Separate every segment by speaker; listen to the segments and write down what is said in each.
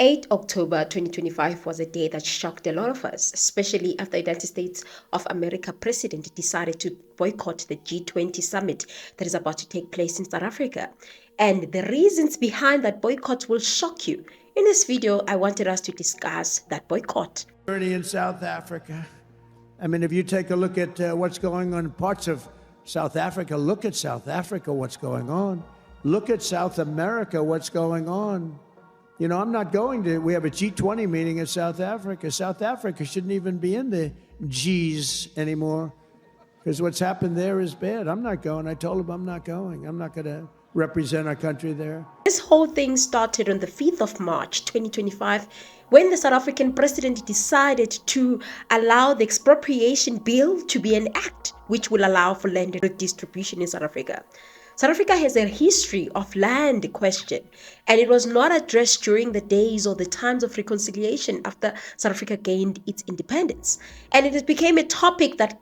Speaker 1: 8 October 2025 was a day that shocked a lot of us, especially after the United States of America president decided to boycott the G20 summit that is about to take place in South Africa. And the reasons behind that boycott will shock you. In this video, I wanted us to discuss that boycott.
Speaker 2: In South Africa. I mean, if you take a look at what's going on in parts of South Africa, look at South Africa, what's going on. Look at South America, what's going on. You know, I'm not going to, we have a G20 meeting in South Africa. South Africa shouldn't even be in the Gs anymore because what's happened there is bad. I'm not going. I told him I'm not going. I'm not going to represent our country there.
Speaker 1: This whole thing started on the 5th of March 2025 when the South African president decided to allow the expropriation bill to be enacted, which will allow for land redistribution in South Africa. South Africa has a history of land question, and it was not addressed during the days or the times of reconciliation after South Africa gained its independence. And it became a topic that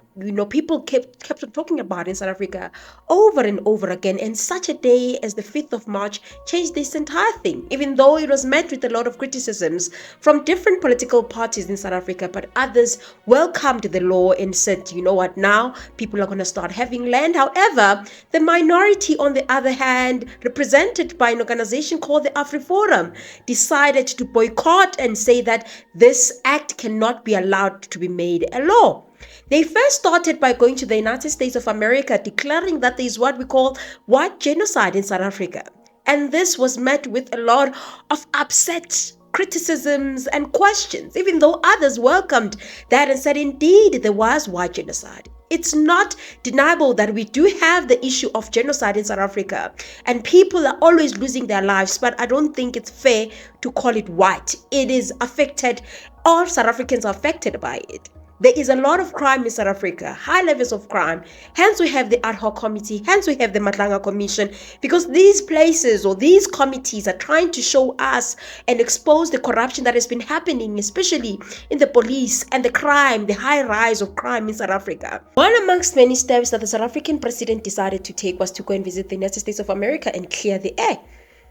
Speaker 1: people kept on talking about in South Africa over and over again. And such a day as the 5th of March changed this entire thing, even though it was met with a lot of criticisms from different political parties in South Africa. But others welcomed the law and said, you know what, now people are going to start having land. However, the minority, on the other hand, represented by an organization called the Afriforum, decided to boycott and say that this act cannot be allowed to be made a law. They first started by going to the United States of America, declaring that there is what we call white genocide in South Africa. And this was met with a lot of upset criticisms and questions, even though others welcomed that and said, indeed, there was white genocide. It's not deniable that we do have the issue of genocide in South Africa, and people are always losing their lives, but I don't think it's fair to call it white. It is affected, all South Africans are affected by it. There is a lot of crime in South Africa, high levels of crime. Hence we have the ad hoc committee, hence we have the Matlanga Commission, because these places or these committees are trying to show us and expose the corruption that has been happening, especially in the police and the crime, the high rise of crime in South Africa. One amongst many steps that the South African president decided to take was to go and visit the United States of America and clear the air.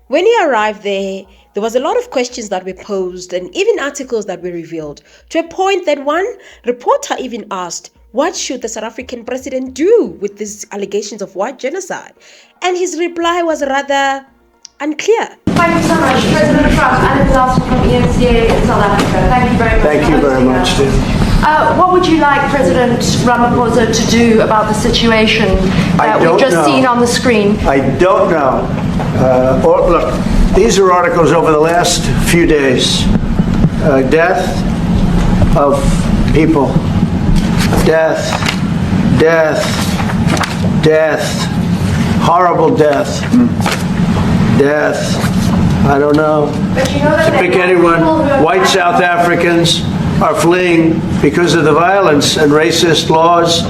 Speaker 1: When he arrived there was a lot of questions that were posed and even articles that were revealed, to a point that one reporter even asked, what should the South African president do with these allegations of white genocide? And his reply was rather unclear.
Speaker 3: Thank you so much, President Trump, and Disaster from ENCA in South Africa. Thank you very much.
Speaker 2: Thank you very much, Steve.
Speaker 3: What would you like President Ramaphosa to do about the situation that we've just seen on the screen?
Speaker 2: I don't know. Look, these are articles over the last few days. Death of people. Death. Death. Death. Horrible death. Death. I don't know.
Speaker 3: But you know that
Speaker 2: to pick anyone, white South Africans are fleeing because of the violence and racist laws,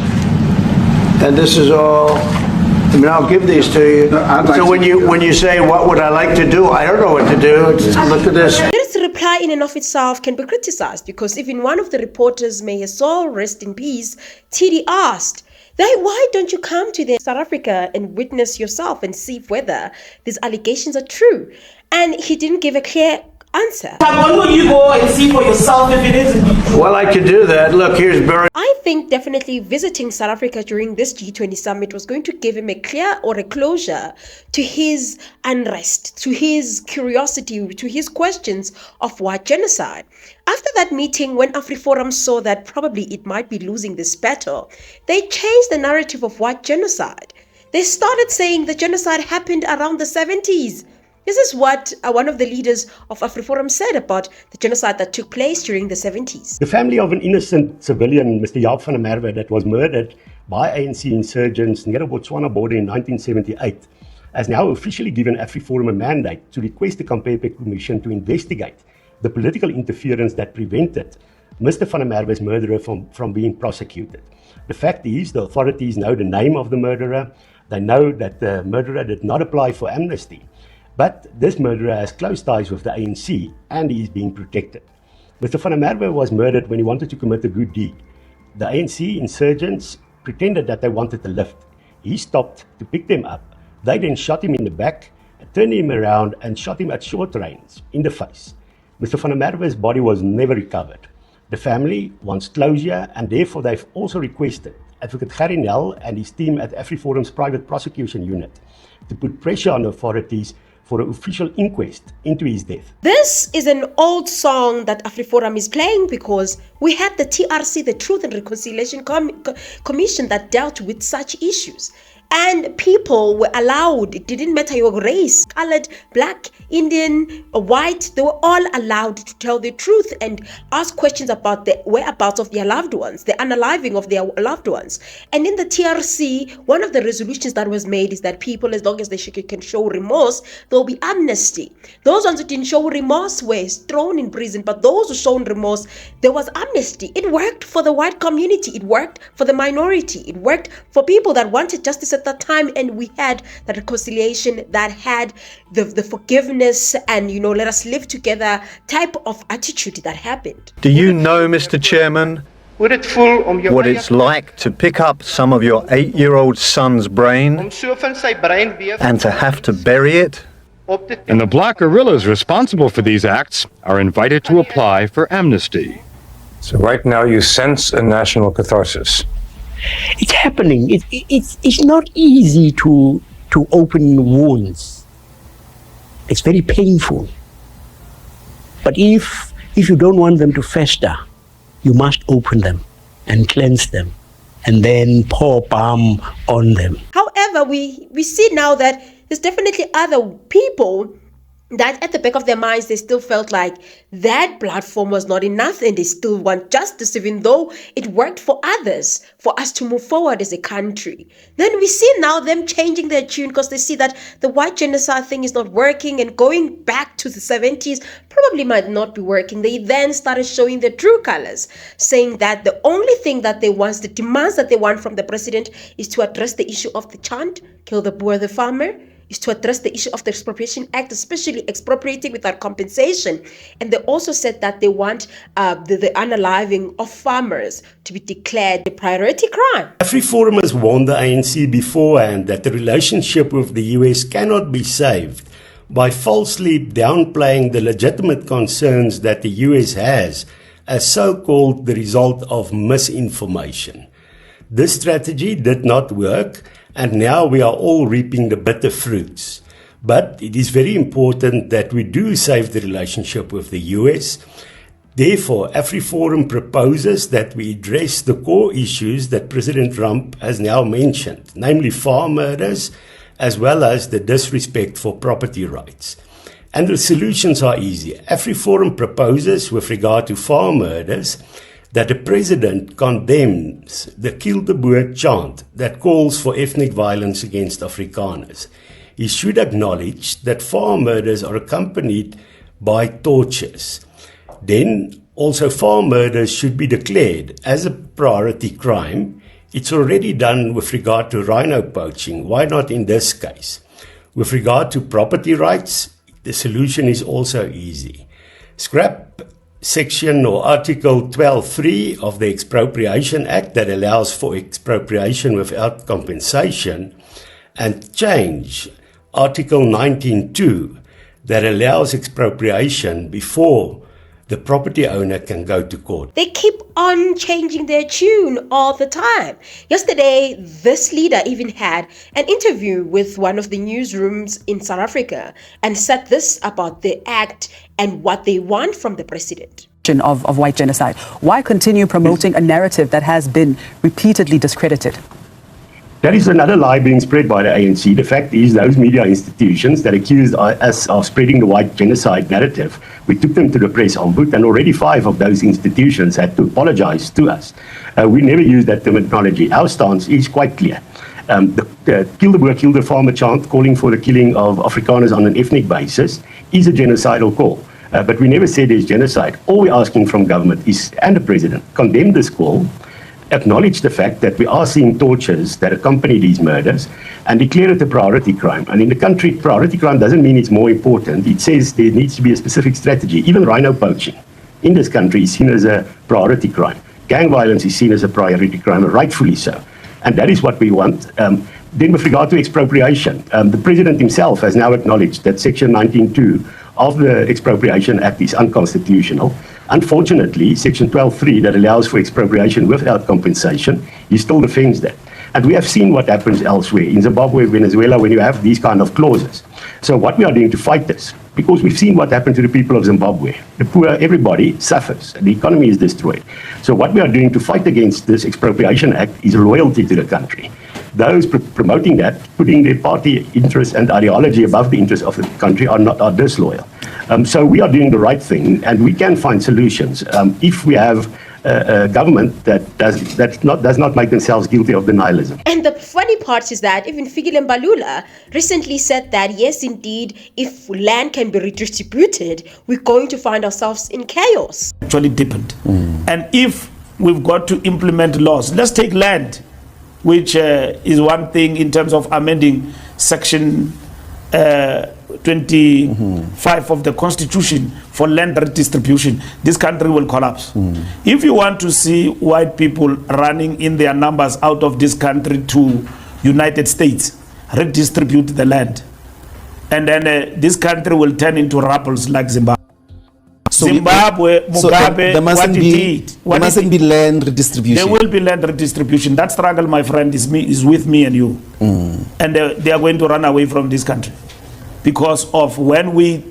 Speaker 2: and this is all. I mean, I'll give these to you. So when you say what would I like to do, I don't know what to do. Just look at this.
Speaker 1: This reply in and of itself can be criticized, because even one of the reporters, may his soul rest in peace, TD asked, why don't you come to South Africa and witness yourself and see whether these allegations are true? And he didn't give a clear answer.
Speaker 4: When will you go and see for yourself if it is indeed true?
Speaker 2: Well, I could do that. Look, here's Barry.
Speaker 1: I think definitely visiting South Africa during this G20 summit was going to give him a clear or a closure to his unrest, to his curiosity, to his questions of white genocide. After that meeting, when Afriforum saw that probably it might be losing this battle, they changed the narrative of white genocide. They started saying the genocide happened around the 70s. This is what one of the leaders of Afriforum said about the genocide that took place during the 70s.
Speaker 5: The family of an innocent civilian, Mr. Jaap van der Merwe, that was murdered by ANC insurgents near the Botswana border in 1978, has now officially given Afriforum a mandate to request the Kampepe Commission to investigate the political interference that prevented Mr. van der Merwe's murderer from being prosecuted. The fact is, the authorities know the name of the murderer. They know that the murderer did not apply for amnesty. But this murderer has close ties with the ANC and he is being protected. Mr. van der Merwe was murdered when he wanted to commit a good deed. The ANC insurgents pretended that they wanted the lift. He stopped to pick them up. They then shot him in the back, turned him around and shot him at short range in the face. Mr. van der Merwe's body was never recovered. The family wants closure, and therefore they've also requested Advocate Gary Nel and his team at Afriforum's private prosecution unit to put pressure on authorities for an official inquest into his death.
Speaker 1: This is an old song that Afriforum is playing because we had the TRC, the Truth and Reconciliation Commission, that dealt with such issues. And people were allowed, it didn't matter your race, colored, black, Indian, white, they were all allowed to tell the truth and ask questions about the whereabouts of their loved ones, the unaliving of their loved ones. And in the TRC, one of the resolutions that was made is that people, as long as they can show remorse, there will be amnesty. Those ones who didn't show remorse were thrown in prison, but those who showed remorse, there was amnesty. It worked for the white community, it worked for the minority, it worked for people that wanted justice at that time, and we had that reconciliation that had the forgiveness and, you know, let us live together type of attitude that happened.
Speaker 6: Do you know, Mr. Chairman, what it's like to pick up some of your 8-year-old son's brain and to have to bury it?
Speaker 7: And the black guerrillas responsible for these acts are invited to apply for amnesty.
Speaker 8: So right now you sense a national catharsis.
Speaker 9: It's happening. It's not easy to open wounds. It's very painful. But if you don't want them to fester, you must open them and cleanse them and then pour balm on them.
Speaker 1: However, we see now that there's definitely other people that at the back of their minds, they still felt like that platform was not enough and they still want justice, even though it worked for others, for us to move forward as a country. Then we see now them changing their tune because they see that the white genocide thing is not working, and going back to the 70s probably might not be working. They then started showing their true colors, saying that the only thing that they want, the demands that they want from the president, is to address the issue of the chant, kill the Boer, the farmer, is to address the issue of the Expropriation Act, especially expropriating without compensation. And they also said that they want the unaliving of farmers to be declared a priority crime.
Speaker 5: Afriforum has warned the ANC beforehand that the relationship with the US cannot be saved by falsely downplaying the legitimate concerns that the US has as so-called the result of misinformation. This strategy did not work, and now we are all reaping the bitter fruits. But it is very important that we do save the relationship with the US. Therefore, Afriforum proposes that we address the core issues that President Trump has now mentioned, namely farm murders, as well as the disrespect for property rights. And the solutions are easy. Afriforum proposes, with regard to farm murders, that the president condemns the Kill the Boer chant that calls for ethnic violence against Afrikaners. He should acknowledge that farm murders are accompanied by tortures. Then also farm murders should be declared as a priority crime. It's already done with regard to rhino poaching. Why not in this case? With regard to property rights, the solution is also easy. Scrap Section or Article 12.3 of the Expropriation Act that allows for expropriation without compensation, and change Article 19.2 that allows expropriation before the property owner can go to court.
Speaker 1: They keep on changing their tune all the time. Yesterday, this leader even had an interview with one of the newsrooms in South Africa and said this about the act and what they want from the president.
Speaker 10: Of white genocide. Why continue promoting a narrative that has been repeatedly discredited?
Speaker 5: That is another lie being spread by the ANC. The fact is, those media institutions that accused us of spreading the white genocide narrative, we took them to the press ombudsman, and already 5 of those institutions had to apologize to us. We never used that terminology. Our stance is quite clear. The Kill the Boer, Kill the Farmer chant calling for the killing of Afrikaners on an ethnic basis is a genocidal call. But we never said there's genocide. All we're asking from government is, and the president, condemn this call, acknowledge the fact that we are seeing tortures that accompany these murders, and declare it a priority crime. And in the country, priority crime doesn't mean it's more important. It says there needs to be a specific strategy. Even rhino poaching in this country is seen as a priority crime. Gang violence is seen as a priority crime, rightfully so. And that is what we want. Then with regard to expropriation, the President himself has now acknowledged that Section 19.2 of the Expropriation Act is unconstitutional. Unfortunately, Section 12.3 that allows for expropriation without compensation, he still defends that. And we have seen what happens elsewhere, in Zimbabwe, Venezuela, when you have these kind of clauses. So what we are doing to fight this, because we've seen what happened to the people of Zimbabwe. The poor, everybody suffers. The economy is destroyed. So what we are doing to fight against this Expropriation Act is loyalty to the country. Those promoting that, putting their party interests and ideology above the interests of the country are disloyal. So we are doing the right thing, and we can find solutions if we have a government that does not make themselves guilty of denialism.
Speaker 1: And the funny part is that even Fikile Mbalula recently said that, yes, indeed, if land can be redistributed, we're going to find ourselves in chaos.
Speaker 4: Actually deepened. And if we've got to implement laws, let's take land, which is one thing in terms of amending Section 25 of the Constitution for land redistribution, this country will collapse. If you want to see white people running in their numbers out of this country to United States, redistribute the land. And then this country will turn into rebels like Zimbabwe.
Speaker 11: So
Speaker 4: Zimbabwe, Mugabe,
Speaker 11: there mustn't be land redistribution.
Speaker 4: There will be land redistribution. That struggle, my friend, is with me and you. And they are going to run away from this country. Because of when we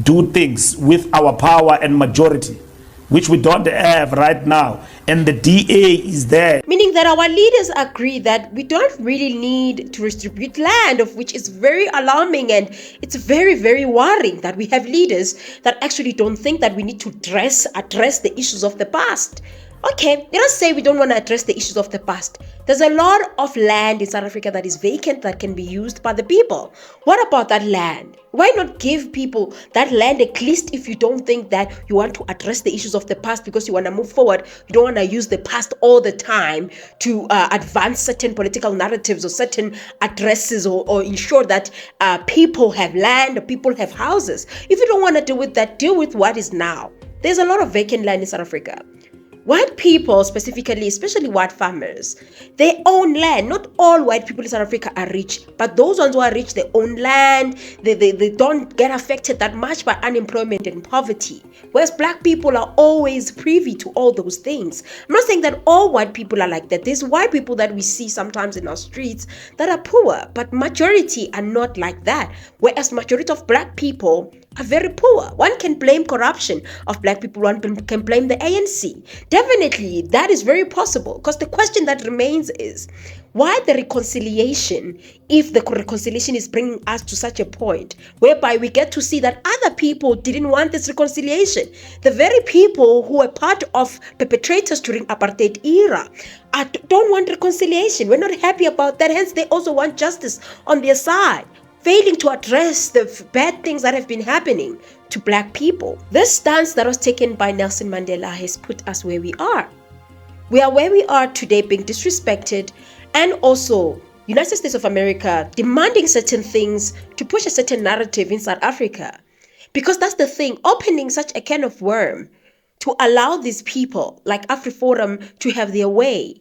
Speaker 4: do things with our power and majority, which we don't have right now, and the DA is there.
Speaker 1: Meaning that our leaders agree that we don't really need to redistribute land, of which is very alarming, and it's very, very worrying that we have leaders that actually don't think that we need to address the issues of the past. Okay, let us say we don't want to address the issues of the past. There's a lot of land in South Africa that is vacant that can be used by the people. What about that land? Why not give people that land, at least if you don't think that you want to address the issues of the past because you want to move forward? You don't want to use the past all the time to advance certain political narratives or certain addresses or ensure that people have land or people have houses. If you don't want to deal with that, deal with what is now. There's a lot of vacant land in South Africa. White people specifically, especially white farmers, they own land. Not all white people in South Africa are rich, but those ones who are rich, they own land. They don't get affected that much by unemployment and poverty. Whereas black people are always privy to all those things. I'm not saying that all white people are like that. There's white people that we see sometimes in our streets that are poor, but majority are not like that. Whereas majority of black people are very poor. One can blame corruption of black people, one can blame the ANC. Definitely, that is very possible, because the question that remains is, why the reconciliation if the reconciliation is bringing us to such a point whereby we get to see that other people didn't want this reconciliation? The very people who were part of perpetrators during apartheid era don't want reconciliation. We're not happy about that, hence they also want justice on their side, failing to address the bad things that have been happening to black people. This stance that was taken by Nelson Mandela has put us where we are. We are where we are today, being disrespected, and also United States of America demanding certain things to push a certain narrative in South Africa. Because that's the thing, opening such a can of worm to allow these people like Afriforum to have their way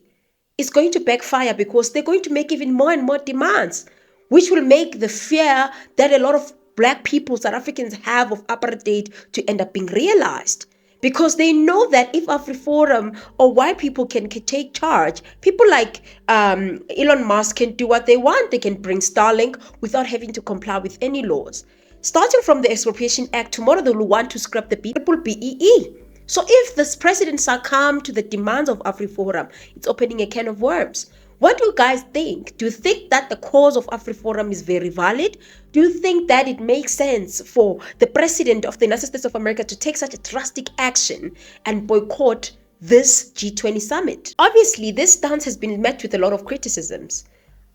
Speaker 1: is going to backfire, because they're going to make even more and more demands, which will make the fear that a lot of black people, South Africans, have of apartheid to end up being realized. Because they know that if Afriforum or white people can take charge, people like Elon Musk can do what they want. They can bring Starlink without having to comply with any laws. Starting from the Expropriation Act, tomorrow they will want to scrap the people BEE. So if this president succumb to the demands of Afriforum, it's opening a can of worms. What do you guys think? Do you think that the cause of Afriforum is very valid? Do you think that it makes sense for the president of the United States of America to take such a drastic action and boycott this G20 summit? Obviously, this stance has been met with a lot of criticisms.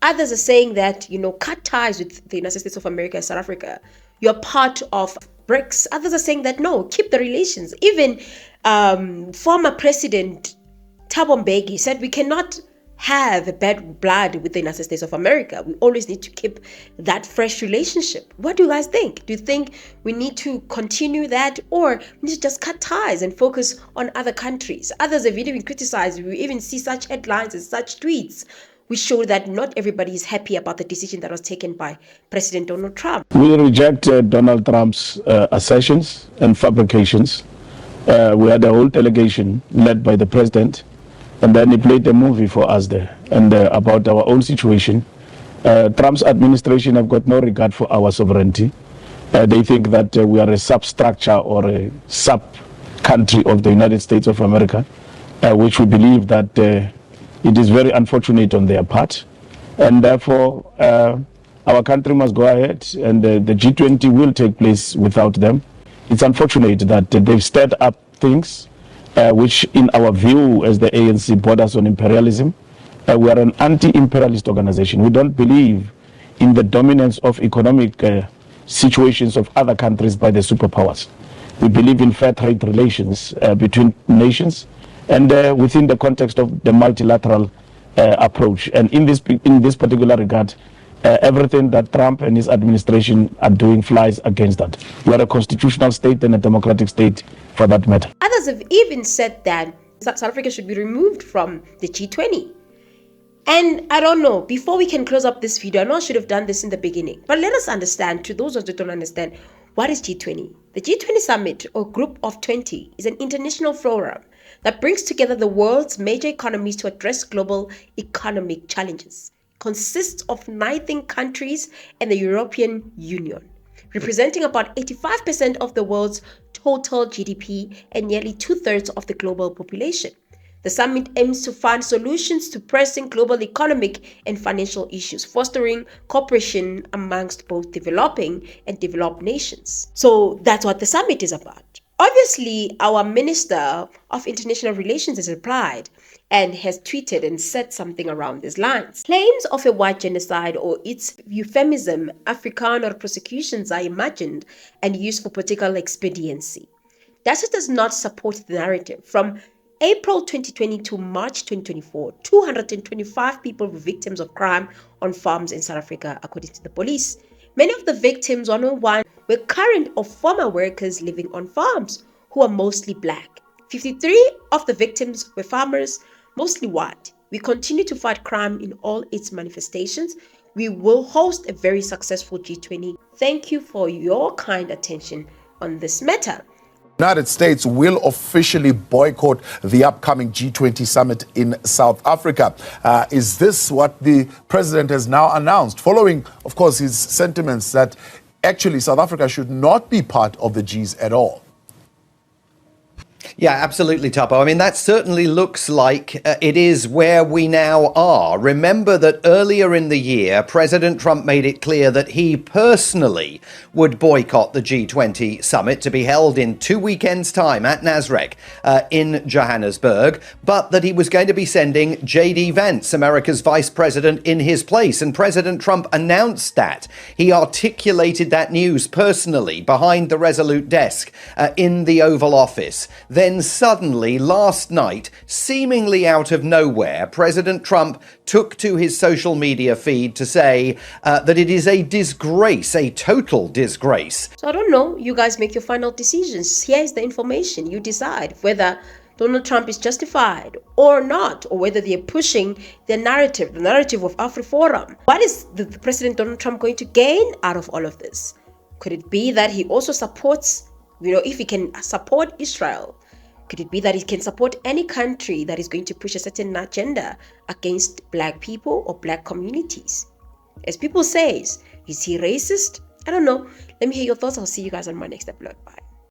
Speaker 1: Others are saying that, cut ties with the United States of America and South Africa. You're part of BRICS. Others are saying that, no, keep the relations. Even former President Thabo Mbeki said we cannot have a bad blood with the United States of America. We always need to keep that fresh relationship. What do you guys think? Do you think we need to continue that, or we need to just cut ties and focus on other countries? Others have even criticized. We even see such headlines and such tweets which show that not everybody is happy about the decision that was taken by President Donald Trump.
Speaker 4: We reject Donald Trump's assertions and fabrications. We had a whole delegation led by the president, and then he played a movie for us there and about our own situation. Trump's administration have got no regard for our sovereignty. They think that we are a substructure or a sub-country of the United States of America, which we believe that it is very unfortunate on their part. And therefore, our country must go ahead, and the G20 will take place without them. It's unfortunate that they've stirred up things which, in our view as the ANC, borders on imperialism. We are an anti-imperialist organization. We don't believe in the dominance of economic situations of other countries by the superpowers. We believe in fair trade relations between nations and within the context of the multilateral approach. And in this particular regard, everything that Trump and his administration are doing flies against that. We are a constitutional state and a democratic state for that matter.
Speaker 1: Others have even said that South Africa should be removed from the G20. And I don't know, before we can close up this video, I know I should have done this in the beginning, but let us understand, to those of you who don't understand, what is G20? The G20 Summit, or Group of 20, is an international forum that brings together the world's major economies to address global economic challenges. It consists of 19 countries and the European Union, representing about 85% of the world's total GDP and nearly 2/3 of the global population. The summit aims to find solutions to pressing global economic and financial issues, fostering cooperation amongst both developing and developed nations. So that's what the summit is about. Obviously, our Minister of International Relations has replied and has tweeted and said something around these lines. Claims of a white genocide or its euphemism, Afrikaner prosecutions, are imagined and used for political expediency. That does not support the narrative. From April 2020 to March 2024, 225 people were victims of crime on farms in South Africa, according to the police. Many of the victims, 101, were current or former workers living on farms who are mostly black. 53 of the victims were farmers, mostly white. We continue to fight crime in all its manifestations. We will host a very successful G20. Thank you for your kind attention on this matter.
Speaker 12: The United States will officially boycott the upcoming G20 summit in South Africa. Is this what the president has now announced, following, of course, his sentiments that actually South Africa should not be part of the Gs at all?
Speaker 13: Yeah, absolutely, Tapo. I mean, that certainly looks like it is where we now are. Remember that earlier in the year, President Trump made it clear that he personally would boycott the G20 summit to be held in 2 weekends' time at Nasrec in Johannesburg, but that he was going to be sending J.D. Vance, America's vice president, in his place. And President Trump announced that. He articulated that news personally behind the Resolute desk in the Oval Office. Then suddenly, last night, seemingly out of nowhere, President Trump took to his social media feed to say that it is a disgrace, a total disgrace.
Speaker 1: So I don't know, you guys make your final decisions. Here's the information. You decide whether Donald Trump is justified or not, or whether they're pushing the narrative of Afriforum. What is the President Donald Trump going to gain out of all of this? Could it be that he also supports, if he can support Israel? Could it be that he can support any country that is going to push a certain agenda against black people or black communities? As people say, is he racist? I don't know. Let me hear your thoughts. I'll see you guys on my next upload. Bye.